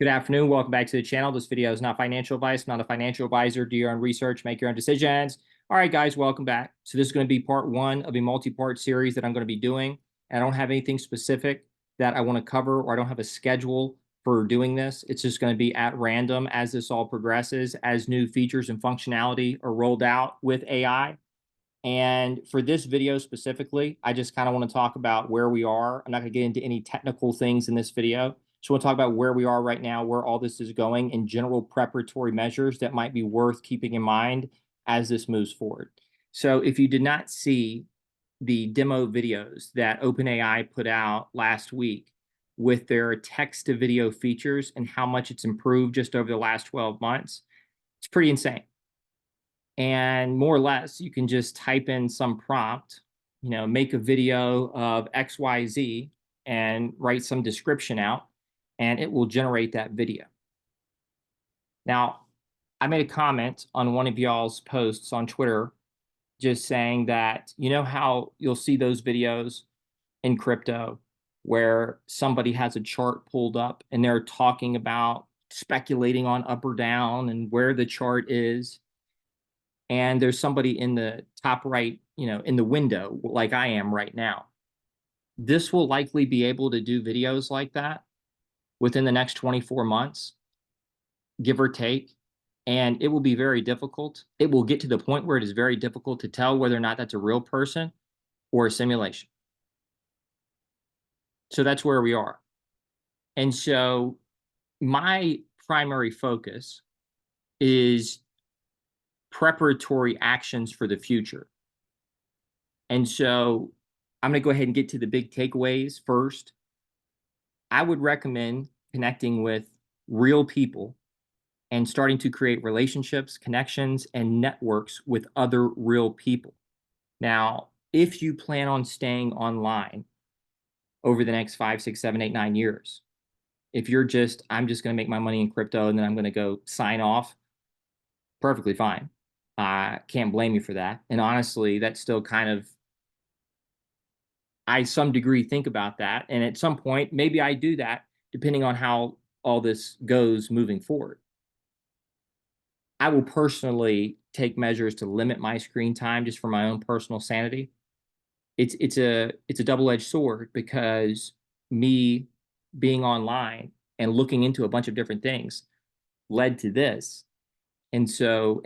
Good afternoon. Welcome back to the channel. This video is not financial advice. I'm not a financial advisor. Do your own research, make your own decisions. All right, guys, welcome back. So this is going to be part one of a multi-part series that I'm going to be doing. I don't have anything specific that I want to cover, or I don't have a schedule for doing this. It's just going to be at random as this all progresses, as new features and functionality are rolled out with AI. And for this video specifically, I just kind of want to talk about where we are. I'm not going to get into any technical things in this video. Just want to talk about where we are right now, where all this is going, and general preparatory measures that might be worth keeping in mind as this moves forward. So if you did not see the demo videos that OpenAI put out last week with their text-to-video features and how much it's improved just over the last 12 months, it's pretty insane. And more or less, you can just type in some prompt, make a video of XYZ and write some description out, and it will generate that video. Now, I made a comment on one of y'all's posts on Twitter just saying that, you know how you'll see those videos in crypto where somebody has a chart pulled up and they're talking about speculating on up or down and where the chart is, and there's somebody in the top right, in the window, like I am right now. This will likely be able to do videos like that within the next 24 months, give or take. And it will be very difficult. It will get to the point where it is very difficult to tell whether or not that's a real person or a simulation. So that's where we are. And so my primary focus is preparatory actions for the future. And so I'm going to go ahead and get to the big takeaways first. I would recommend connecting with real people and starting to create relationships, connections, and networks with other real people. Now, if you plan on staying online over the next 5, 6, 7, 8, 9 years, if you're I'm just going to make my money in crypto and then I'm going to go sign off, perfectly fine. I can't blame you for that. And honestly, that's still kind of, I some degree think about that. And at some point, maybe I do that depending on how all this goes moving forward. I will personally take measures to limit my screen time just for my own personal sanity. It's a double-edged sword, because me being online and looking into a bunch of different things led to this. And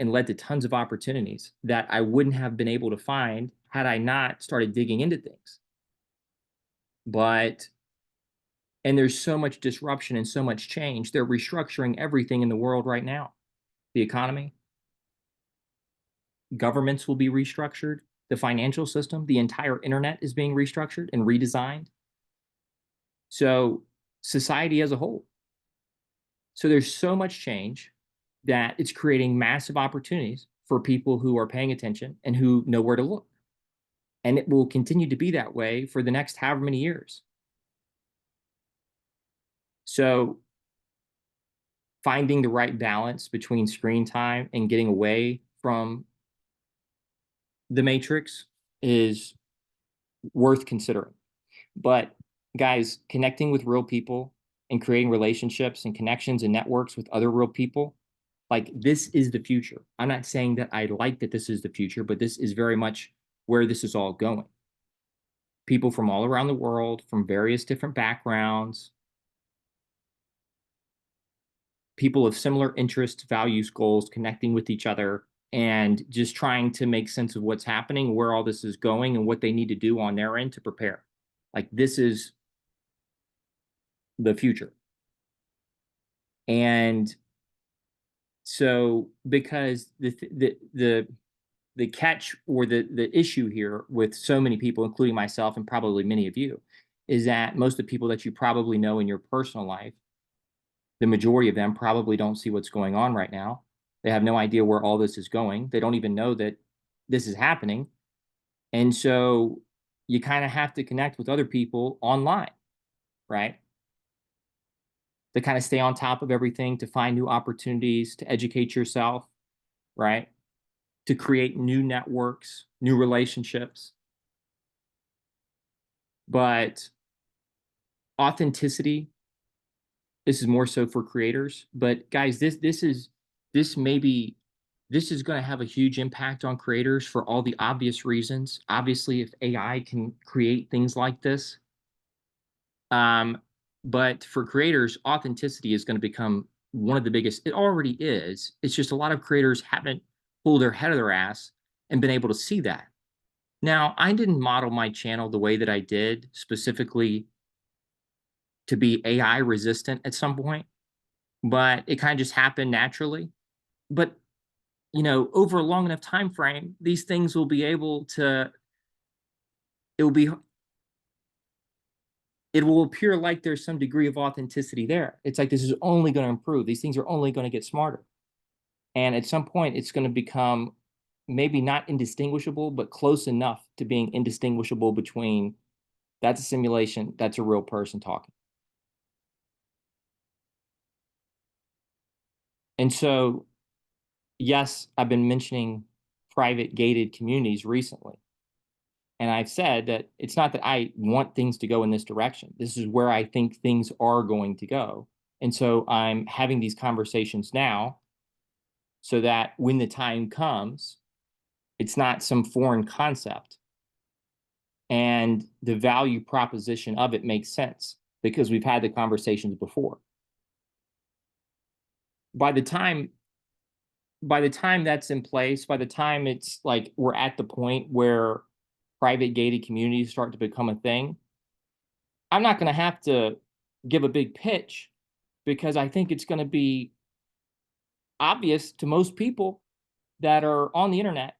led to tons of opportunities that I wouldn't have been able to find had I not started digging into things. And there's so much disruption and so much change. They're restructuring everything in the world right now. The economy, governments will be restructured, the financial system, the entire internet is being restructured and redesigned. So society as a whole. So there's so much change that it's creating massive opportunities for people who are paying attention and who know where to look. And it will continue to be that way for the next however many years. So finding the right balance between screen time and getting away from the matrix is worth considering. But guys, connecting with real people and creating relationships and connections and networks with other real people, like, this is the future. I'm not saying that I like that this is the future, but this is very much where this is all going. People from all around the world, from various different backgrounds, people of similar interests, values, goals, connecting with each other and just trying to make sense of what's happening, where all this is going, and what they need to do on their end to prepare. Like, this is the future. And so, because the catch, or the issue here with so many people, including myself and probably many of you, is that most of the people that you probably know in your personal life, the majority of them probably don't see what's going on right now. They have no idea where all this is going. They don't even know that this is happening. And so you kind of have to connect with other people online, right? To kind of stay on top of everything, to find new opportunities, to educate yourself, right? To create new networks, new relationships. But authenticity this is more so for creators, but guys, this may be this is going to have a huge impact on creators for all the obvious reasons. Obviously, if AI can create things like this, um, but for creators, authenticity is going to become one of the biggest. It already is. It's just a lot of creators haven't pulled their head of their ass and been able to see that. Now, I didn't model my channel the way that I did specifically to be AI resistant at some point, but it kind of just happened naturally. But over a long enough time frame, these things will be able to. It will be. It will appear like there's some degree of authenticity there. It's like this is only going to improve. These things are only going to get smarter, and at some point, it's going to become maybe not indistinguishable, but close enough to being indistinguishable between that's a simulation, that's a real person talking. And so, yes, I've been mentioning private gated communities recently. And I've said that it's not that I want things to go in this direction. This is where I think things are going to go. And so I'm having these conversations now so that when the time comes, it's not some foreign concept. And the value proposition of it makes sense because we've had the conversations before. By the time that's in place, by the time it's like we're at the point where private gated communities start to become a thing, I'm not going to have to give a big pitch because I think it's going to be obvious to most people that are on the internet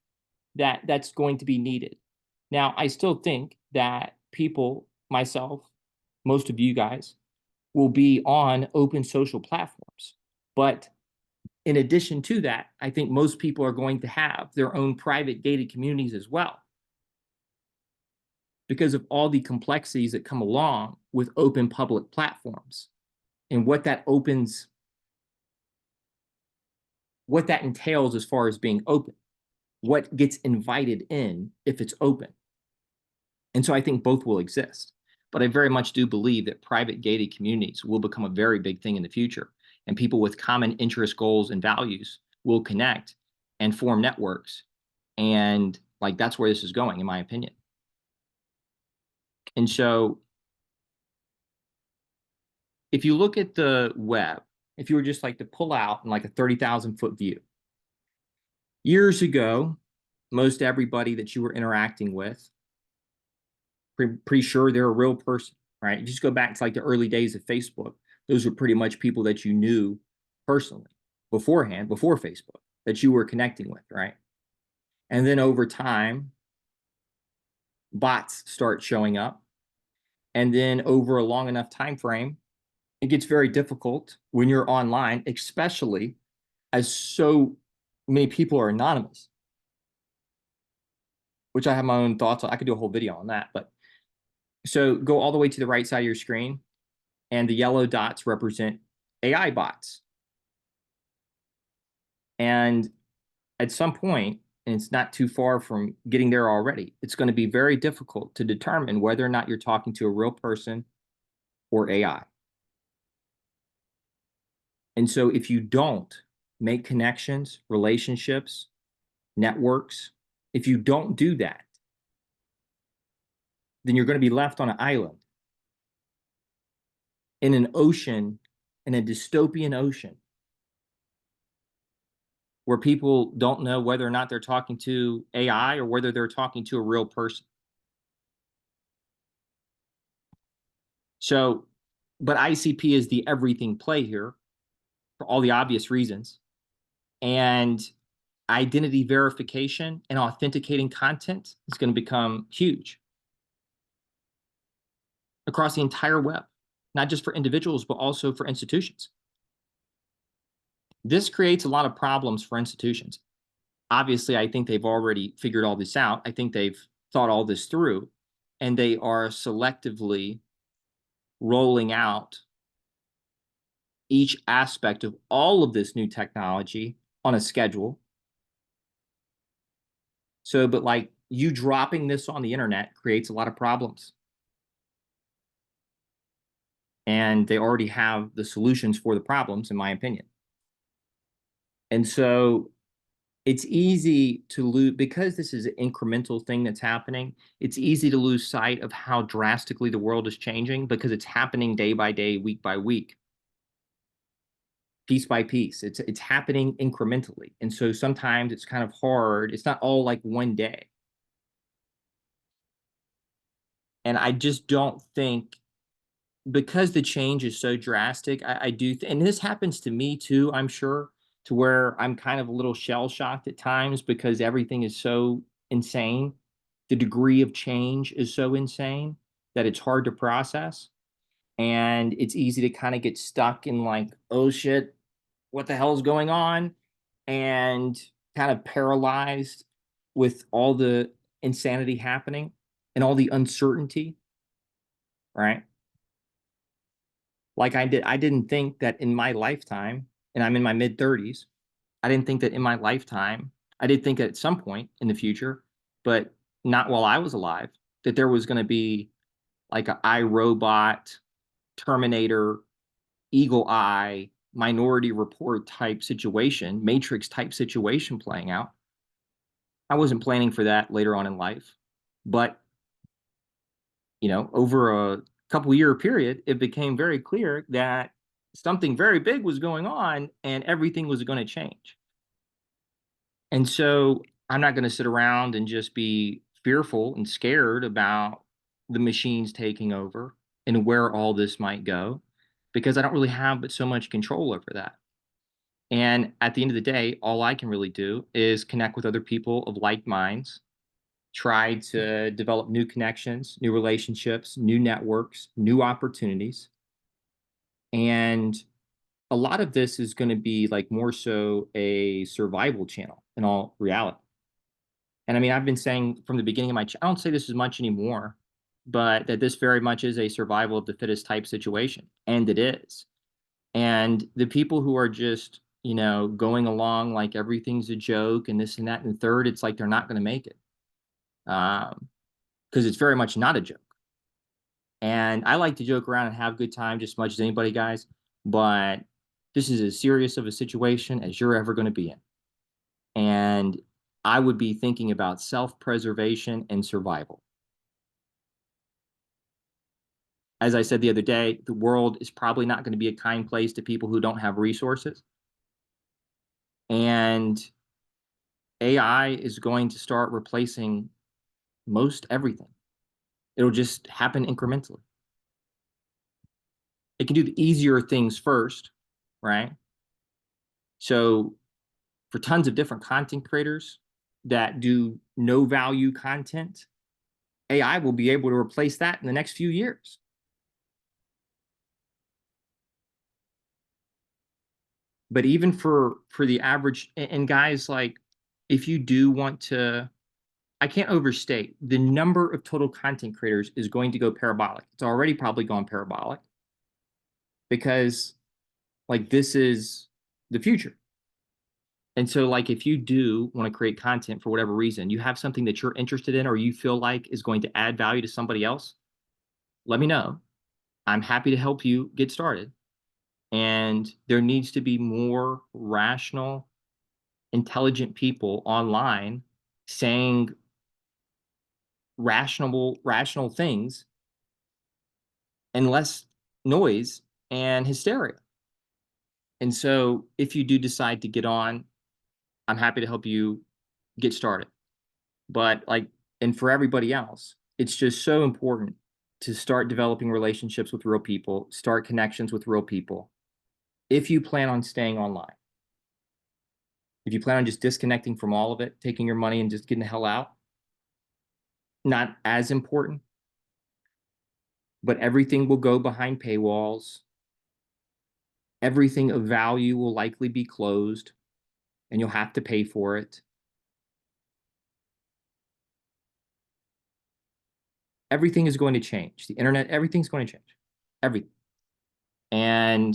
that that's going to be needed. Now, I still think that people, myself, most of you guys, will be on open social platforms. But in addition to that, I think most people are going to have their own private gated communities as well because of all the complexities that come along with open public platforms and what that entails as far as being open, what gets invited in if it's open. And so I think both will exist. But I very much do believe that private gated communities will become a very big thing in the future. And people with common interest, goals, and values will connect and form networks. And like that's where this is going, in my opinion. And so if you look at the web, if you were just like to pull out in like a 30,000 foot view, years ago, most everybody that you were interacting with, pretty sure they're a real person, right? You just go back to like the early days of Facebook. Those were pretty much people that you knew personally beforehand, before Facebook, that you were connecting with, right? And then over time, bots start showing up. And then over a long enough time frame, it gets very difficult when you're online, especially as so many people are anonymous, which I have my own thoughts on. I could do a whole video on that. But so go all the way to the right side of your screen, and the yellow dots represent AI bots. And at some point, and it's not too far from getting there already, it's going to be very difficult to determine whether or not you're talking to a real person or AI. And so if you don't make connections, relationships, networks, if you don't do that, then you're going to be left on an island in an ocean, in a dystopian ocean, where people don't know whether or not they're talking to AI or whether they're talking to a real person. So, but ICP is the everything play here for all the obvious reasons. And identity verification and authenticating content is going to become huge across the entire web, not just for individuals, but also for institutions. This creates a lot of problems for institutions. Obviously, I think they've already figured all this out. I think they've thought all this through, and they are selectively rolling out each aspect of all of this new technology on a schedule. So, but like you dropping this on the internet creates a lot of problems. and they already have the solutions for the problems, in my opinion. And so it's easy to lose, because this is an incremental thing that's happening. It's easy to lose sight of how drastically the world is changing because it's happening day by day, week by week, piece by piece. It's happening incrementally. And so sometimes it's kind of hard. It's not all like one day. And I just don't think, because the change is so drastic, I do, and this happens to me too, I'm sure, to where I'm kind of a little shell shocked at times because everything is so insane. The degree of change is so insane that it's hard to process. And it's easy to kind of get stuck in like, oh shit, what the hell is going on? And kind of paralyzed with all the insanity happening and all the uncertainty, right? Like I didn't think that in my lifetime, and I'm in my mid 30s, I didn't think that in my lifetime, I did think at some point in the future, but not while I was alive, that there was going to be like a iRobot, Terminator, Eagle Eye, Minority Report type situation, Matrix type situation playing out. I wasn't planning for that later on in life, but over a couple year period, it became very clear that something very big was going on and everything was going to change. And so I'm not going to sit around and just be fearful and scared about the machines taking over and where all this might go, because I don't really have but so much control over that. And at the end of the day, all I can really do is connect with other people of like minds, try to develop new connections, new relationships, new networks, new opportunities. And a lot of this is going to be like more so a survival channel in all reality. And I mean, I've been saying from the beginning of I don't say this as much anymore, but that this very much is a survival of the fittest type situation. And it is. And the people who are just, going along like everything's a joke and this and that and the third, it's like they're not going to make it. Because it's very much not a joke. And I like to joke around and have good time just as much as anybody, guys. But this is as serious of a situation as you're ever going to be in. And I would be thinking about self-preservation and survival. As I said the other day, the world is probably not going to be a kind place to people who don't have resources. And AI is going to start replacing most everything. It'll just happen incrementally. It can do the easier things first, right? So for tons of different content creators that do no value content, AI will be able to replace that in the next few years. But even for the average, and guys, like, if you do want to, I can't overstate the number of total content creators is going to go parabolic. It's already probably gone parabolic because like this is the future. And so like if you do want to create content for whatever reason, you have something that you're interested in or you feel like is going to add value to somebody else, let me know. I'm happy to help you get started. And there needs to be more rational, intelligent people online saying rational things and less noise and hysteria. And so if you do decide to get on, I'm happy to help you get started. But like, and for everybody else, it's just so important to start developing relationships with real people, start connections with real people. If you plan on staying online, if you plan on just disconnecting from all of it, taking your money and just getting the hell out, not as important, but everything will go behind paywalls. Everything of value will likely be closed and you'll have to pay for it. Everything is going to change. The internet, everything's going to change. Everything. And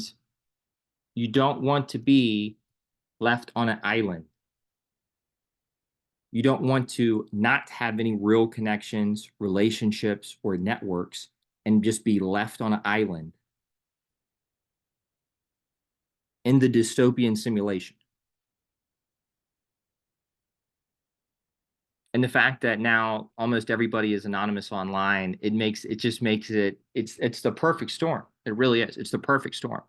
you don't want to be left on an island. You don't want to not have any real connections, relationships, or networks and just be left on an island in the dystopian simulation. And the fact that now almost everybody is anonymous online, it just makes it's the perfect storm. It really is. It's the perfect storm.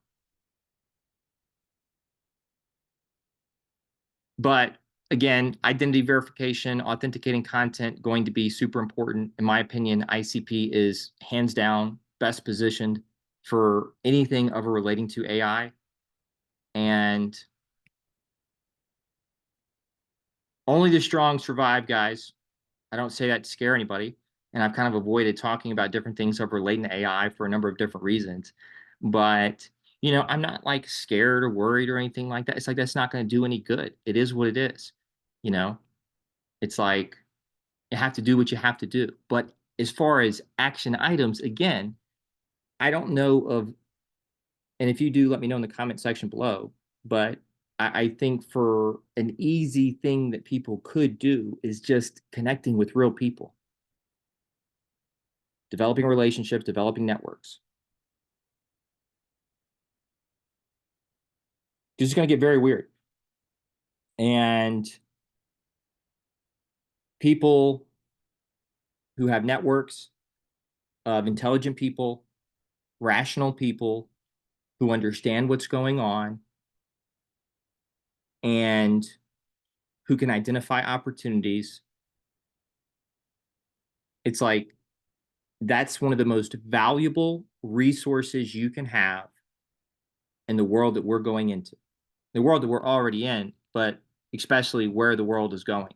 But again, identity verification, authenticating content, going to be super important. In my opinion, ICP is hands down best positioned for anything ever relating to AI. And only the strong survive, guys. I don't say that to scare anybody. And I've kind of avoided talking about different things of relating to AI for a number of different reasons. But, I'm not like scared or worried or anything like that. It's like that's not going to do any good. It is what it is. You know, it's like you have to do what you have to do. But as far as action items, again, I don't know of, and if you do, let me know in the comment section below. But I think for an easy thing that people could do is just connecting with real people, developing relationships, developing networks. This is going to get very weird. And people who have networks of intelligent people, rational people who understand what's going on and who can identify opportunities. It's like that's one of the most valuable resources you can have in the world that we're going into, the world that we're already in, but especially where the world is going.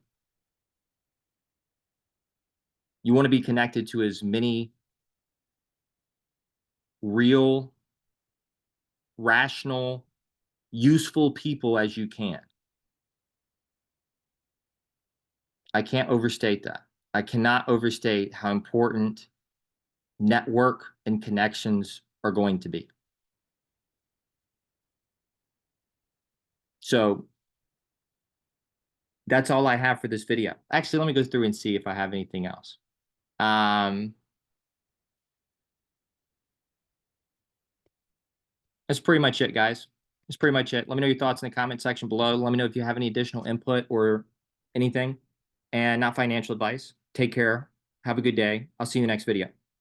You want to be connected to as many real, rational, useful people as you can. I can't overstate that. I cannot overstate how important network and connections are going to be. So that's all I have for this video. Actually, let me go through and see if I have anything else. That's pretty much it, guys. That's pretty much it. Let me know your thoughts in the comment section below. Let me know if you have any additional input or anything. And not financial advice. Take care. Have a good day. I'll see you in the next video.